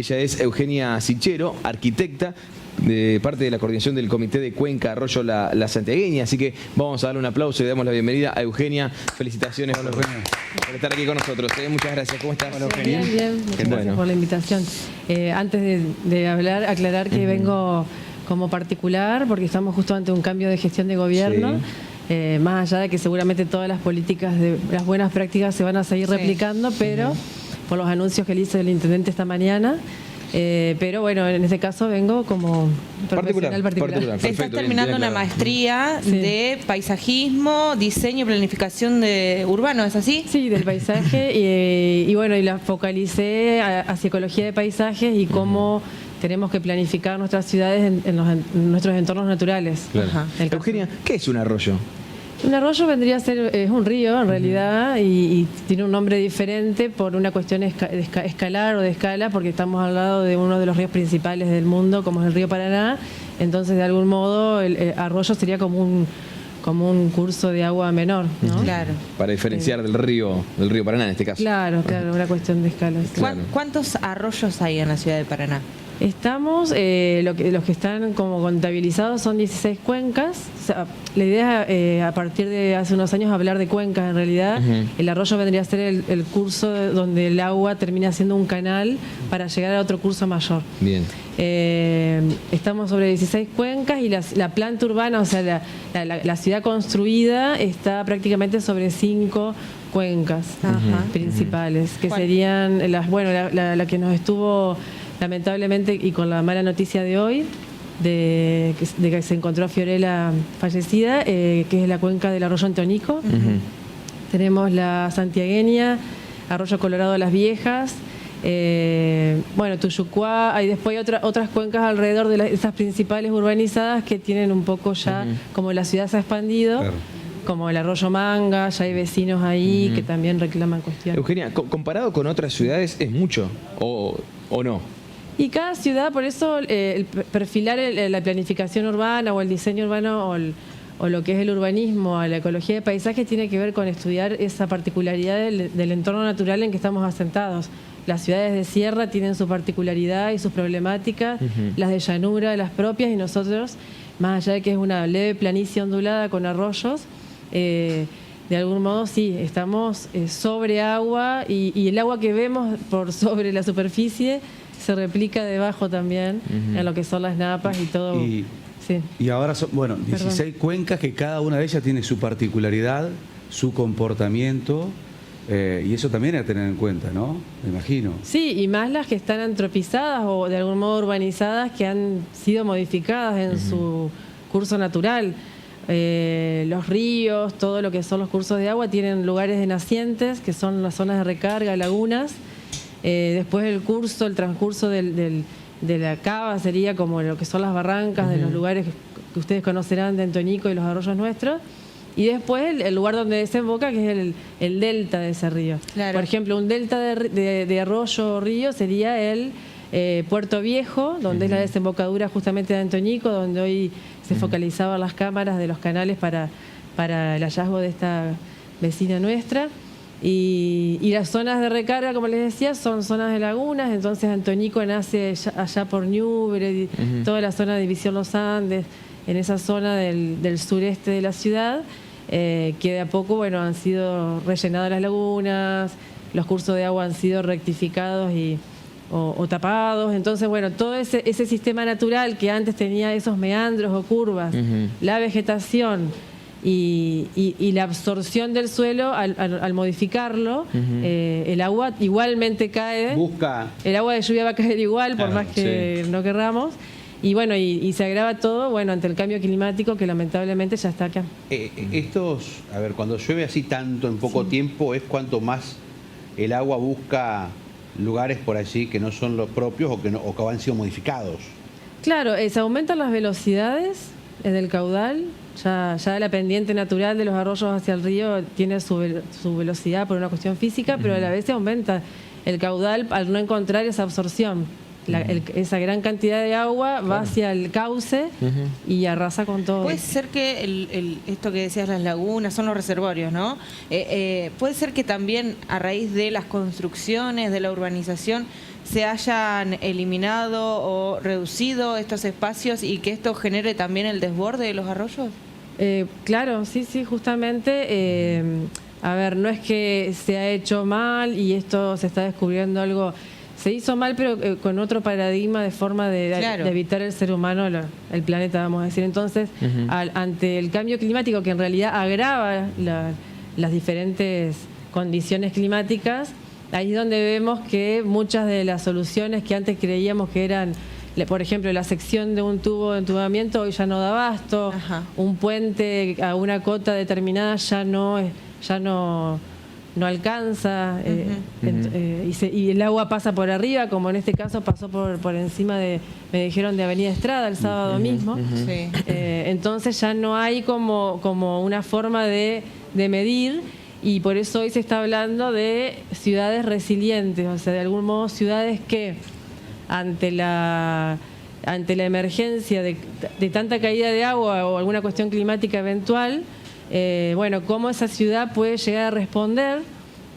Ella es Eugenia Sichero, arquitecta, de parte de la coordinación del Comité de Cuenca Arroyo La Santiagueña. Así que vamos a darle un aplauso y le damos la bienvenida a Eugenia. Felicitaciones por estar aquí con nosotros. Muchas gracias. ¿Cómo estás? Hola, Eugenia. Bien. Muchas gracias por la invitación. Antes de hablar, aclarar que vengo como particular porque estamos justo ante un cambio de gestión de gobierno. Sí. Más allá de que seguramente todas las políticas de las buenas prácticas se van a seguir replicando, pero por los anuncios que le hizo el intendente esta mañana. Pero bueno, en este caso vengo como profesional particular. Estás terminando una maestría de paisajismo, diseño y planificación urbano, ¿es así? Sí, del paisaje y bueno, y la focalicé hacia ecología de paisajes y cómo tenemos que planificar nuestras ciudades en nuestros entornos naturales. Claro. Eugenia, ¿qué es un arroyo? Un arroyo vendría a ser, es un río en realidad y tiene un nombre diferente por una cuestión escalar o de escala, porque estamos al lado de uno de los ríos principales del mundo, como es el río Paraná. Entonces, de algún modo, el arroyo sería como un curso de agua menor, ¿no? Claro. Para diferenciar del río Paraná en este caso. Claro, una cuestión de escala. Claro. ¿Cuántos arroyos hay en la ciudad de Paraná? Estamos, los que están como contabilizados son 16 cuencas. O sea, la idea es, a partir de hace unos años, hablar de cuencas en realidad. El arroyo vendría a ser el curso donde el agua termina siendo un canal para llegar a otro curso mayor. Bien. Estamos sobre 16 cuencas y la planta urbana, o sea, la ciudad construida está prácticamente sobre 5 cuencas principales, que serían la que nos estuvo lamentablemente y con la mala noticia de hoy de que se encontró a Fiorella fallecida, que es la cuenca del arroyo Antonico. Tenemos la santiagueña, Arroyo Colorado Las Viejas, Tuyucuá, después hay otras cuencas alrededor de estas principales urbanizadas que tienen un poco ya, como la ciudad se ha expandido, como el arroyo Manga, ya hay vecinos ahí que también reclaman cuestiones. Eugenia, comparado con otras ciudades, ¿es mucho o no? Y cada ciudad, por eso perfilar la planificación urbana o el diseño urbano o lo que es el urbanismo a la ecología de paisajes tiene que ver con estudiar esa particularidad del entorno natural en que estamos asentados. Las ciudades de sierra tienen su particularidad y sus problemáticas, las de llanura, las propias, y nosotros, más allá de que es una leve planicie ondulada con arroyos, de algún modo sí, estamos sobre agua y el agua que vemos por sobre la superficie se replica debajo también en lo que son las napas y todo. Y ahora son, 16 cuencas que cada una de ellas tiene su particularidad, su comportamiento, y eso también hay que tener en cuenta, ¿no? Me imagino. Sí, y más las que están antropizadas o de algún modo urbanizadas, que han sido modificadas en su curso natural. Los ríos, todo lo que son los cursos de agua, tienen lugares de nacientes, que son las zonas de recarga, lagunas. Después el transcurso de la cava sería como lo que son las barrancas de los lugares que ustedes conocerán de Antonico y los arroyos nuestros. Y después el lugar donde desemboca, que es el delta de ese río. Claro. Por ejemplo, un delta de arroyo o río sería el Puerto Viejo, donde es la desembocadura justamente de Antonico, donde hoy se focalizaban las cámaras de los canales para el hallazgo de esta vecina nuestra. Y las zonas de recarga, como les decía, son zonas de lagunas. Entonces Antonico nace allá por Ñuble, toda la zona de División Los Andes, en esa zona del sureste de la ciudad, que de a poco han sido rellenadas las lagunas, los cursos de agua han sido rectificados o tapados. Entonces, todo ese sistema natural que antes tenía esos meandros o curvas, la vegetación y la absorción del suelo, al modificarlo, el agua igualmente cae. El agua de lluvia va a caer igual, por más que no querramos. Y se agrava todo, ante el cambio climático que lamentablemente ya está acá. Cuando llueve así tanto en poco tiempo, es cuanto más el agua busca lugares por allí que no son los propios o que han sido modificados. Claro, se aumentan las velocidades del caudal. Ya la pendiente natural de los arroyos hacia el río tiene su velocidad por una cuestión física, pero a la vez se aumenta el caudal al no encontrar esa absorción. Esa gran cantidad de agua va hacia el cauce y arrasa con todo. Puede ser que esto que decías, las lagunas, son los reservorios, ¿no? Puede ser que también a raíz de las construcciones, de la urbanización, se hayan eliminado o reducido estos espacios y que esto genere también el desborde de los arroyos? Claro, sí, justamente. A ver, no es que se ha hecho mal y esto se está descubriendo algo. Se hizo mal, pero con otro paradigma de forma de evitar el ser humano, el planeta, vamos a decir. Entonces, ante el cambio climático, que en realidad agrava las diferentes condiciones climáticas, ahí es donde vemos que muchas de las soluciones que antes creíamos que eran, por ejemplo, la sección de un tubo de entubamiento, hoy ya no da abasto. Un puente a una cota determinada ya no alcanza, y el agua pasa por arriba, como en este caso pasó por encima me dijeron, de Avenida Estrada el sábado mismo. Entonces ya no hay como una forma de medir, y por eso hoy se está hablando de ciudades resilientes, o sea, de algún modo ciudades que ante la emergencia de tanta caída de agua o alguna cuestión climática eventual, cómo esa ciudad puede llegar a responder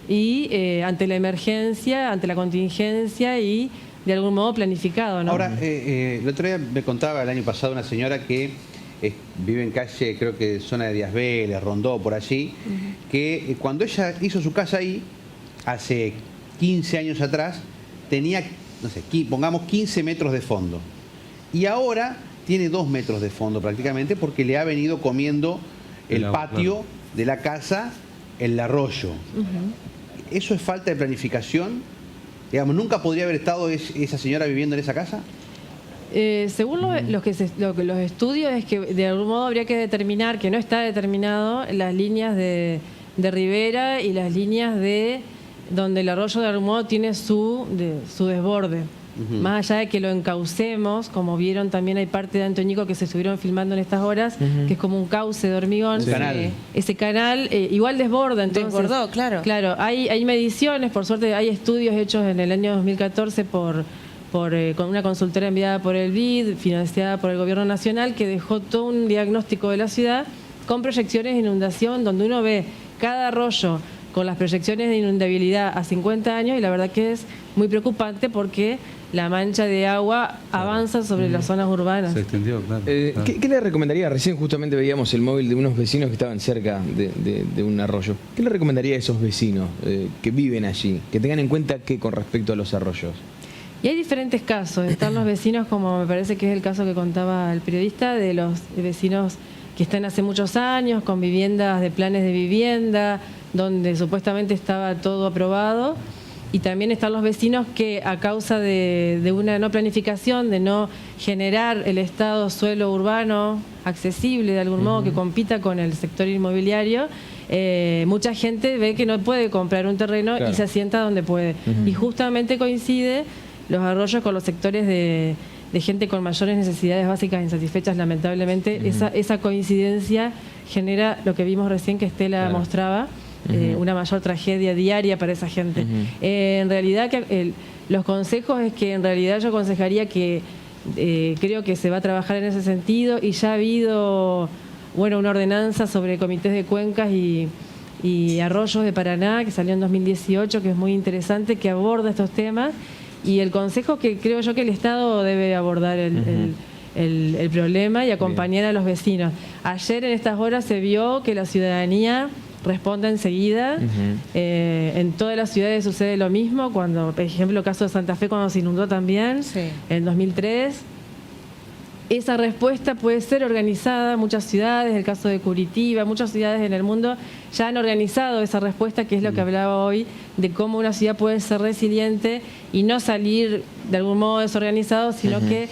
y ante la emergencia, ante la contingencia y de algún modo planificado, ¿no? Ahora, el otro día me contaba el año pasado una señora que vive en calle, creo que zona de Díaz Vélez, Rondó, por allí, que cuando ella hizo su casa ahí, hace 15 años atrás, tenía, no sé, pongamos 15 metros de fondo. Y ahora tiene 2 metros de fondo prácticamente, porque le ha venido comiendo el patio de la casa, el arroyo. ¿Eso es falta de planificación? Digamos, ¿nunca podría haber estado esa señora viviendo en esa casa? Según los estudios, es que de algún modo habría que determinar, que no está determinado, las líneas de ribera y las líneas de donde el arroyo de algún modo tiene su desborde. Más allá de que lo encaucemos, como vieron, también hay parte de Antoñico que se estuvieron filmando en estas horas, que es como un cauce de hormigón. Ese canal igual desborda. Entonces, desbordó, claro. Claro, hay mediciones, por suerte hay estudios hechos en el año 2014 con una consultora enviada por el BID, financiada por el Gobierno Nacional, que dejó todo un diagnóstico de la ciudad con proyecciones de inundación, donde uno ve cada arroyo con las proyecciones de inundabilidad a 50 años, y la verdad que es muy preocupante porque la mancha de agua avanza sobre las zonas urbanas. Se extendió, claro. ¿Qué le recomendaría? Recién justamente veíamos el móvil de unos vecinos que estaban cerca de un arroyo. ¿Qué le recomendaría a esos vecinos que viven allí, que tengan en cuenta qué con respecto a los arroyos? Y hay diferentes casos. Están los vecinos, como me parece que es el caso que contaba el periodista, de los vecinos que están hace muchos años con viviendas de planes de vivienda, donde supuestamente estaba todo aprobado. Y también están los vecinos que, a causa de una no planificación, de no generar el estado suelo urbano accesible de algún modo que compita con el sector inmobiliario, mucha gente ve que no puede comprar un terreno y se asienta donde puede. Y justamente coincide los arroyos con los sectores de gente con mayores necesidades básicas insatisfechas, lamentablemente. Esa coincidencia genera lo que vimos recién que Estela mostraba, una mayor tragedia diaria para esa gente. En realidad, los consejos es que en realidad yo aconsejaría que creo que se va a trabajar en ese sentido, y ya ha habido una ordenanza sobre comités de cuencas y arroyos de Paraná que salió en 2018, que es muy interesante, que aborda estos temas. Y el consejo que creo yo que el Estado debe abordar el problema y acompañar a los vecinos. Ayer en estas horas se vio que la ciudadanía responde enseguida. En todas las ciudades sucede lo mismo. Cuando, por ejemplo, el caso de Santa Fe, cuando se inundó también, en 2003. Esa respuesta puede ser organizada. Muchas ciudades, el caso de Curitiba, muchas ciudades en el mundo ya han organizado esa respuesta, que es lo que hablaba hoy, de cómo una ciudad puede ser resiliente y no salir de algún modo desorganizado, sino que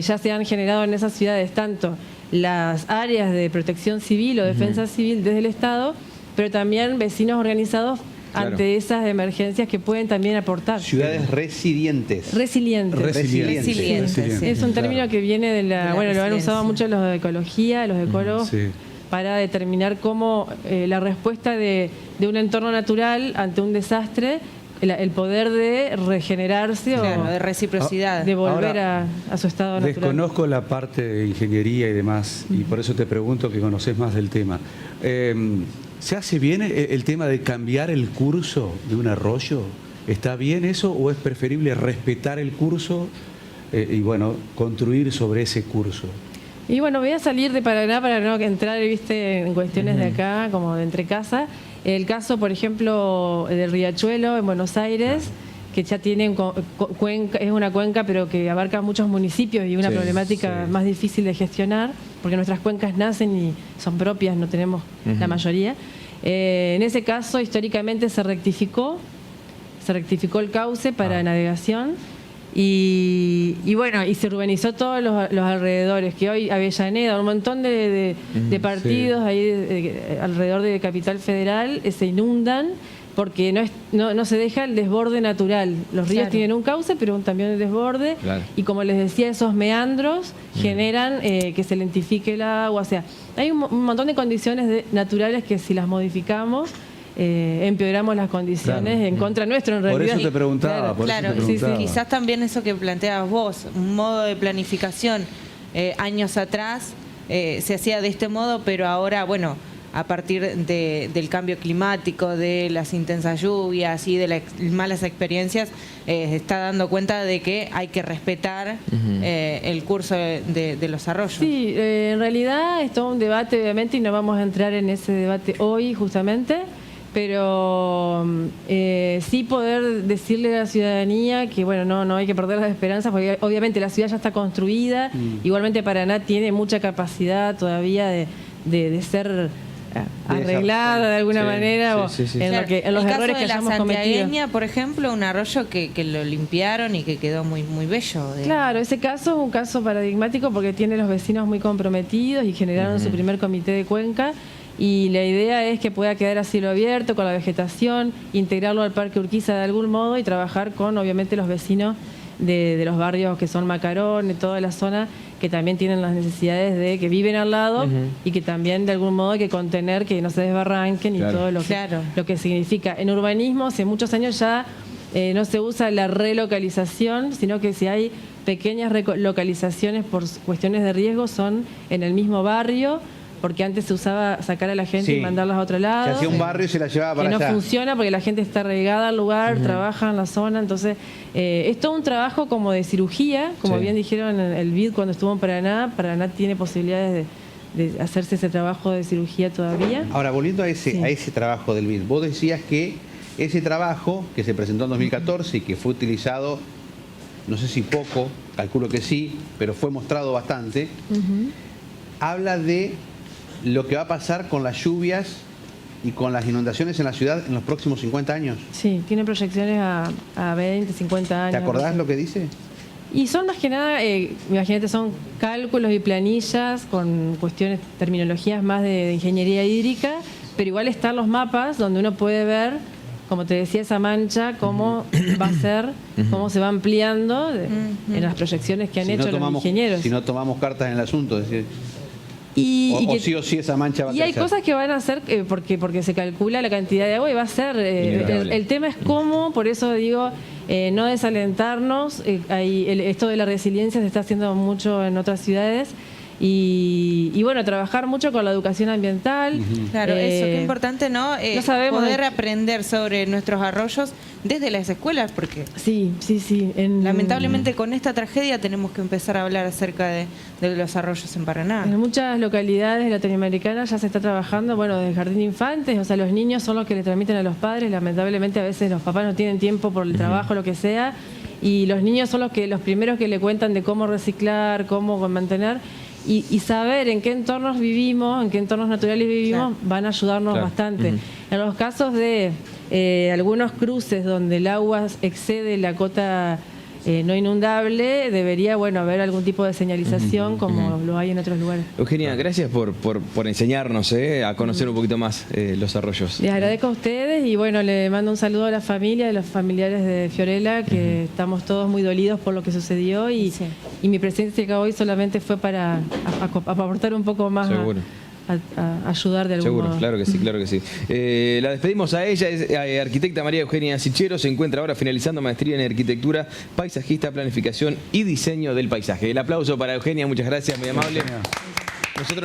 ya se han generado en esas ciudades tanto las áreas de protección civil o defensa civil desde el Estado, pero también vecinos organizados ante esas emergencias que pueden también aportar. Ciudades resilientes. Resilientes. Es un término que viene de lo han usado mucho los de ecología, los ecólogos, para determinar cómo la respuesta de un entorno natural ante un desastre, el poder de regenerarse o de reciprocidad, de volver a su estado natural. Desconozco la parte de ingeniería y demás, y por eso te pregunto, que conoces más del tema. ¿Se hace bien el tema de cambiar el curso de un arroyo? ¿Está bien eso o es preferible respetar el curso y bueno, construir sobre ese curso? Y bueno, voy a salir de Paraná para no entrar, viste, en cuestiones de acá, como de entre casa. El caso, por ejemplo, del Riachuelo en Buenos Aires, que ya tiene cuenca, es una cuenca, pero que abarca muchos municipios y una problemática más difícil de gestionar, porque nuestras cuencas nacen y son propias, no tenemos la mayoría. En ese caso, históricamente se rectificó el cauce para navegación. Y bueno, y se urbanizó todos los alrededores, que hoy Avellaneda, un montón de partidos ahí alrededor de Capital Federal se inundan porque no se deja el desborde natural. Los ríos tienen un cauce, pero también un desborde. Claro. Y como les decía, esos meandros generan que se lentifique el agua. O sea, hay un montón de condiciones naturales que si las modificamos, empeoramos las condiciones en contra nuestro, en realidad. Por eso te preguntaba. Sí, quizás también eso que planteabas vos, un modo de planificación años atrás se hacía de este modo, pero ahora, bueno, a partir del cambio climático, de las intensas lluvias y de las malas experiencias, se está dando cuenta de que hay que respetar el curso de los arroyos. Sí, en realidad es todo un debate, obviamente, y no vamos a entrar en ese debate hoy, justamente. Pero sí poder decirle a la ciudadanía que bueno, no hay que perder las esperanzas, porque obviamente la ciudad ya está construida, igualmente Paraná tiene mucha capacidad todavía de ser arreglada de alguna manera en los errores que hayamos cometido. Por ejemplo, un arroyo que lo limpiaron y que quedó muy bello. Claro, ese caso es un caso paradigmático porque tiene los vecinos muy comprometidos y generaron su primer comité de cuenca. Y la idea es que pueda quedar a cielo abierto con la vegetación, integrarlo al Parque Urquiza de algún modo y trabajar con, obviamente, los vecinos de los barrios que son Macarón, de toda la zona, que también tienen las necesidades de que viven al lado y que también de algún modo hay que contener que no se desbarranquen y todo lo que significa. En urbanismo hace muchos años ya no se usa la relocalización, sino que si hay pequeñas relocalizaciones por cuestiones de riesgo son en el mismo barrio, porque antes se usaba sacar a la gente y mandarlas a otro lado. Se hacía un barrio y se la llevaba para allá. Que no funciona porque la gente está regada al lugar, trabaja en la zona, entonces es todo un trabajo como de cirugía, como bien dijeron en el BID cuando estuvo en Paraná. Paraná tiene posibilidades de hacerse ese trabajo de cirugía todavía. Ahora, volviendo a ese trabajo del BID, vos decías que ese trabajo que se presentó en 2014 y que fue utilizado, no sé si poco, calculo que sí, pero fue mostrado bastante, habla de lo que va a pasar con las lluvias y con las inundaciones en la ciudad en los próximos 50 años. Sí, tiene proyecciones a 20, 50 años. ¿Te acordás lo que dice? Y son más que nada, imagínate, son cálculos y planillas con cuestiones, terminologías más de ingeniería hídrica, pero igual están los mapas donde uno puede ver, como te decía, esa mancha, cómo va a ser, cómo se va ampliando en las proyecciones que han hecho los ingenieros. Si no tomamos cartas en el asunto, es decir... O sí o sí esa mancha va a crecer. Y hay cosas que van a hacer porque se calcula la cantidad de agua y va a ser... el tema es cómo, por eso digo, no desalentarnos. Esto de la resiliencia se está haciendo mucho en otras ciudades. Y bueno, trabajar mucho con la educación ambiental. Claro, eso, qué importante, ¿no? Poder aprender sobre nuestros arroyos desde las escuelas, porque sí. Lamentablemente con esta tragedia tenemos que empezar a hablar acerca de los arroyos en Paraná. En muchas localidades latinoamericanas ya se está trabajando, bueno, desde jardín de infantes, o sea, los niños son los que le transmiten a los padres. Lamentablemente a veces los papás no tienen tiempo por el trabajo, lo que sea, y los niños son los primeros que le cuentan de cómo reciclar, cómo mantener. Y saber en qué entornos vivimos, en qué entornos naturales vivimos, van a ayudarnos bastante. En los casos de algunos cruces donde el agua excede la cota no inundable, debería haber algún tipo de señalización como lo hay en otros lugares. Eugenia, gracias por enseñarnos a conocer un poquito más los arroyos. Les agradezco a ustedes y bueno, le mando un saludo a la familia, a los familiares de Fiorella, que estamos todos muy dolidos por lo que sucedió y mi presencia acá hoy solamente fue para aportar un poco más a ayudar de algún modo. Seguro, claro que sí, claro que sí. La despedimos a ella, es arquitecta María Eugenia Sichero, se encuentra ahora finalizando maestría en arquitectura, paisajista, planificación y diseño del paisaje. El aplauso para Eugenia, muchas gracias, muy amable. Nosotros